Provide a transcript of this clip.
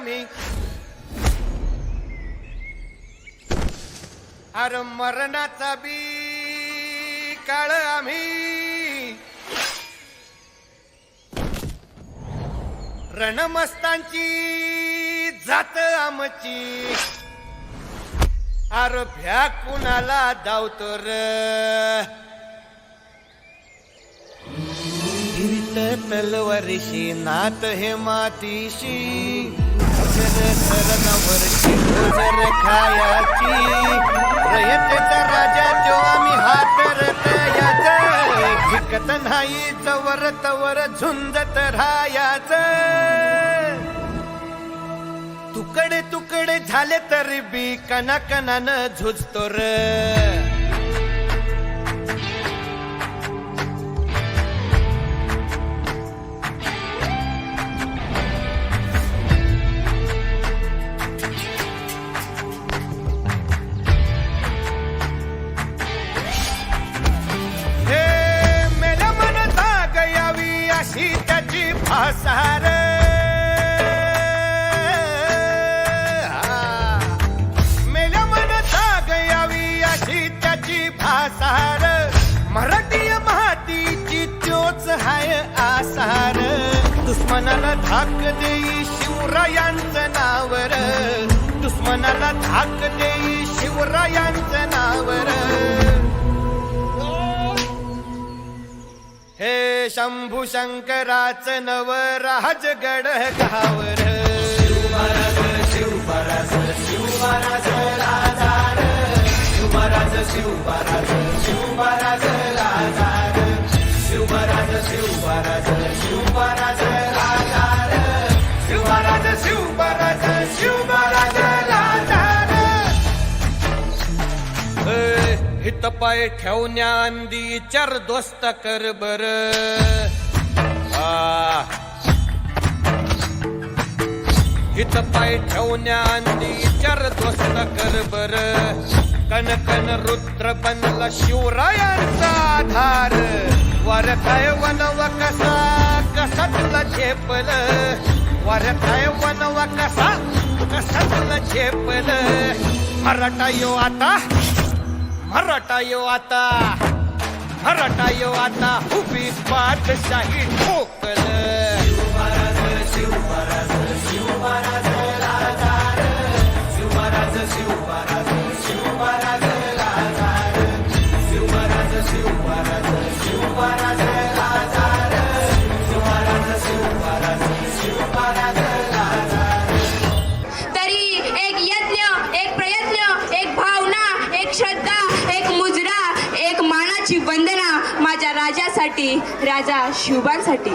आम्ही अरे मरणाचा बी काळ आम्ही रणमस्तांची जात आमची अरे भ्या कुणाला धावतो र तलवारीशी नात हे मातीशी सरणावरची गोजर खायाची रयतेचा राजा जो आम्ही हातरत याच जिकत नाही जवर तवर झुंजत राहायाच तुकडे तुकडे झाले तरी बी कणाकणानं झुजतो र भासार मेल्या मनता गयावी अशी त्याची भासार मराठी मातीची त्योच हाय आसार दुश्मनाला धाक देई शिवरायांचं नावर दुश्मनाला धाक देई शिवरायांचं नावर हे शंभू शंकराच नव राजगड गावर शिवमहाराज शिवमहाराज शिवमहाराज राजार शिवमहाराज शिवमहाराज शिवमहाराज राजार शिवमहाराज शिवमहाराज शिवमहाराज राजार शिवमहाराज शिवमहाराज शिवमहाराज राजार हित पाय ठेवण्या अंदी चार दोस्त कर बर हित पाय ठेवण्या अंदी चार दोस्त कर बर कन कन रुद्र बनला शिवरायांचा आधार वर काय वनव कसा कसा तुला झेपल वर काय वनव कसा कसा तुला झेपल मराठा यो आता मराठा यो आता मराठा यो आता उभी पाठशाही ठोकल शिवमहाराज शिवमहाराज शिवमहाराज राजार शिवमहाराज शिवमहाराज शिवमहाराज राजार शिवमहाराज शिवमहाराज शिवमहाराज राजार शिवमहाराज शिवमहाराज शिवमहाराज राजार तरी एक यज्ञ एक प्रयत्न एक भावना एक श्रद्धा एक मुजरा एक मानाची वंदना माझ्या राजासाठी राजा शिवबांसाठी